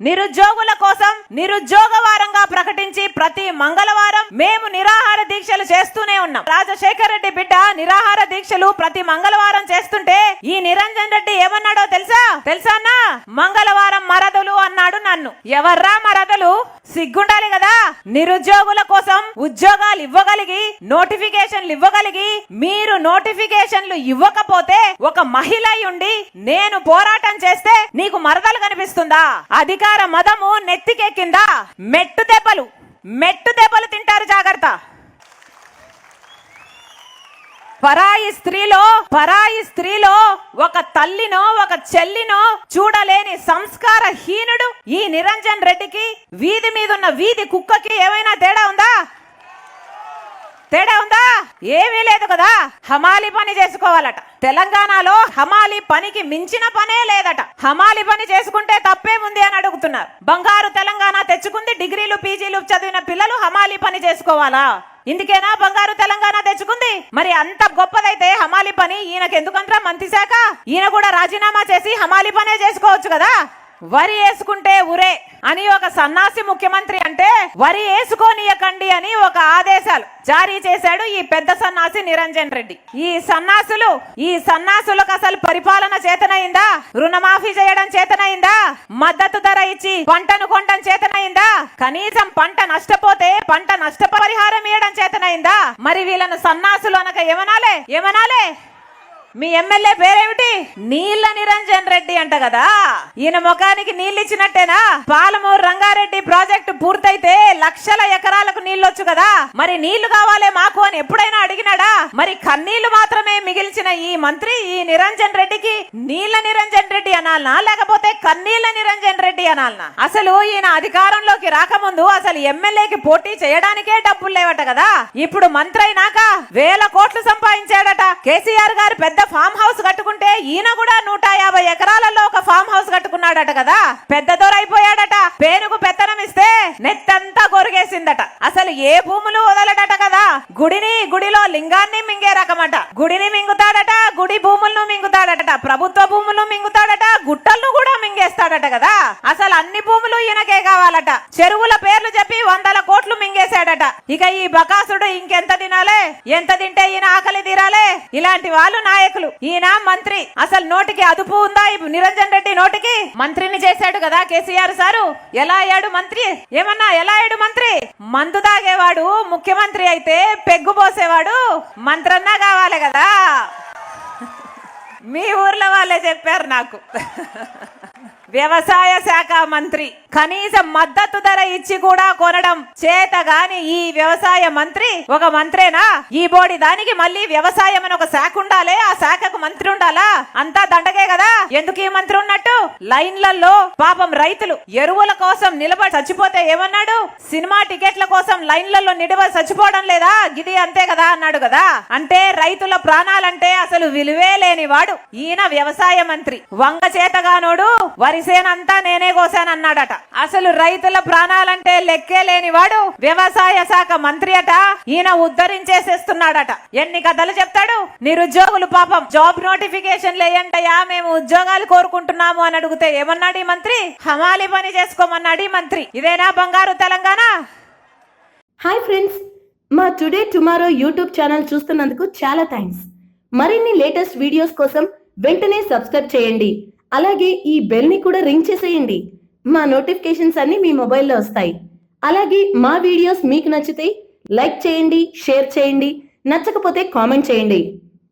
నిరుద్యోగుల కోసం నిరుద్యోగ వారంగా ప్రకటించి ప్రతి మంగళవారం మేము నిరాహార దీక్షలు చేస్తూనే ఉన్నాం. రాజశేఖర్ రెడ్డి బిడ్డ నిరాహార దీక్షలు ప్రతి మంగళవారం చేస్తుంటే ఈ నిరంజన్ రెడ్డి ఏమన్నాడో తెలుసా అన్నా? మంగళవారం మరదలు అన్నాడు నన్ను. ఎవర్రా మరదలు? సిగ్గుండాలి కదా. నిరుద్యోగుల కోసం ఉద్యోగాలు ఇవ్వగలిగి నోటిఫికేషన్లు ఇవ్వగలిగి మీరు నోటిఫికేషన్లు ఇవ్వకపోతే ఒక మహిళ ఉండి నేను పోరాటం చేస్తే నీకు మరదలు కనిపిస్తుందా? అధికార మదము నెత్తికెక్కిందా? మెట్టు దెబ్బలు తింటారు, జాగ్రత్త. పరాయి స్త్రీలో ఒక తల్లినో ఒక చెల్లినో చూడలేని సంస్కార హీనుడు ఈ నిరంజన్ రెడ్డికి వీధి మీద ఉన్న వీధి కుక్కకి ఏమైనా తేడా ఉందా? ఏమీ లేదు కదా. హమాలి పని చేసుకోవాలట. తెలంగాణలో హమాలి పనికి మించిన పనే లేదట. హమాలి పని చేసుకుంటే తప్పేముంది అని అడుగుతున్నారు. బంగారు తెలంగాణ తెచ్చుకుంది, డిగ్రీలు పీజీలు చదివిన పిల్లలు హమాలి పని చేసుకోవాలా? ఇందుకేనా బంగారు తెలంగాణ తెచ్చుకుంది? మరి అంత గొప్పదైతే హమాలి పని ఈయనకెందుకంట్రా మంత్రి శాఖ? ఈయన కూడా రాజీనామా చేసి హమాలి పనే చేసుకోవచ్చు కదా. వరి వేసుకుంటే ఉరే అని ఒక సన్నాసి ముఖ్యమంత్రి అంటే వరి వేసుకోనియకండి అని ఒక ఆదేశాలు జారీ చేశాడు ఈ పెద్ద సన్నాసి నిరంజన్ రెడ్డి. ఈ సన్నాసులకు అసలు పరిపాలన చేతనైందా? రుణమాఫీ చేయడం చేతనైందా? మద్దతు ధర ఇచ్చి పంటను కొనడం చేతనైందా? కనీసం పంట నష్టపోతే పంట నష్టపరిహారం ఇవ్వడం చేతనైందా? మరి వీళ్ళను సన్నాసులు అనక ఏమనాలే? మీ ఎమ్మెల్యే పేరేమిటి? నీళ్ళ నిరంజన్ రెడ్డి అంట కదా. ఈయన ముఖానికి నీళ్ళు ఇచ్చినట్టేనా? పాలమూరు రంగారెడ్డి ప్రాజెక్టు పూర్తయితే లక్షల ఎకరాలకు నీళ్ళొచ్చు కదా. మరి నీళ్లు కావాలే మాకు అని ఎప్పుడైనా అడిగినాడా? మరి కన్నీళ్లు మాత్రమే మిగిల్చిన ఈ మంత్రి ఈ నిరంజన్ రెడ్డికి నీళ్ళ నిరంజన్ రెడ్డి అనాలనా లేకపోతే కన్నీళ్ల నిరంజన్ రెడ్డి అనాలనా? అసలు ఈయన అధికారంలోకి రాకముందు అసలు ఎమ్మెల్యేకి పోటీ చేయడానికే డబ్బులు లేవట కదా. ఇప్పుడు మంత్రి అయినాక వేల కోట్లు సంపాదించాడట. కేసీఆర్ గారు పెద్ద ఫామ్ హౌస్ కట్టుకుంటే ఈయన కూడా 150 ఎకరాలలో ఒక ఫామ్ హౌస్ కట్టుకున్నాడట కదా. పెద్ద దొర అయిపోయాడట. పేరుకు పెత్తనం ఇస్తే నెత్తంతా గొరిగేసిందట. అసలు ఏ భూములు వదలడట కదా. గుడిలో లింగాన్ని మింగే రకమట. గుడిని మింగుతాడట, గుడి భూములను మింగుతాడట, ప్రభుత్వ భూములు మింగుతాడట, గుట్టలను కూడా మింగేస్తాడట కదా. అసలు అన్ని భూములు ఈయనకే కావాలట. చెరువుల పేర్లు చెప్పి 100 కోట్లు మింగేశాడట. ఇక ఈ బకాసుడు ఇంకెంత తినాలే? ఎంత తింటే ఈయన ఆకలి తీరాలే? ఇలాంటి వాళ్ళు నాయకులు. ఈయన మంత్రి. అసలు నోటికి అదుపు ఉందా ఈ నిరంజన్ రెడ్డి నోటికి? మంత్రిని చేశాడు కదా కేసీఆర్ సారు. ఎలా అయ్యాడు మంత్రి? ఎలా అయ్యాడు మంత్రి? మందు తాగేవాడు ముఖ్యమంత్రి అయితే పెగ్గు పోసేవాడు మంత్రన్నా కావాలి కదా. మీ ఊర్లో వాళ్ళే చెప్పారు నాకు. వ్యవసాయ శాఖ మంత్రి కనీసం మద్దతు ధర ఇచ్చి కూడా కొనడం చేత గాని ఈ వ్యవసాయ మంత్రి ఒక మంత్రేనా? ఈ బోడి దానికి మళ్ళీ వ్యవసాయం అని ఒక శాఖ ఉండాలి. ఆ శాఖకు మంత్రి ఉండాలా? అంతా దండగే కదా. ఎందుకు ఈ మంత్రి ఉన్నట్టు? లైన్లలో పాపం రైతులు ఎరువుల కోసం నిలబడి చచ్చిపోతే ఏమన్నాడు? సినిమా టికెట్ల కోసం లైన్లలో నిలబడి చచ్చిపోవడం లేదా? గిది అంతే కదా అన్నాడు కదా. అంటే రైతుల ప్రాణాలంటే అసలు విలువే లేని వాడు ఈయన వ్యవసాయ మంత్రి. వంగ చేతగానోడు వరిసేనంతా నేనే కోసానన్నాడట. అసలు రైతుల ప్రాణాలంటే లెక్కే లేని వాడు వ్యవసాయ శాఖ మంత్రి అట. ఈయన ఉద్ధరించేసేస్తున్నాడట. ఎన్ని కథలు చెప్తాడు. నిరుద్యోగులు పాపం జాబ్ నోటిఫికేషన్లు వేయంటయా, మేము ఉద్యోగాలు కోరుకుంటున్నాము అని అడిగితే ఏమన్నాడు ఈ మంత్రి? హమాలి పని చేసుకోమన్నాడు ఈ మంత్రి. ఇదేనా బంగారు తెలంగాణ? హాయ్ ఫ్రెండ్స్, మా టుడే టుమారో యూట్యూబ్ ఛానల్ చూస్తున్నందుకు చాలా థ్యాంక్స్. మరిన్ని లేటెస్ట్ వీడియోస్ కోసం వెంటనే సబ్స్క్రైబ్ చేయండి. అలాగే ఈ బెల్ ని కూడా రింగ్ చేసేయండి. మా నోటిఫికేషన్స్ అన్ని మీ మొబైల్లో వస్తాయి. అలాగే మా వీడియోస్ మీకు నచ్చితే లైక్ చేయండి, షేర్ చేయండి, నచ్చకపోతే కామెంట్ చేయండి.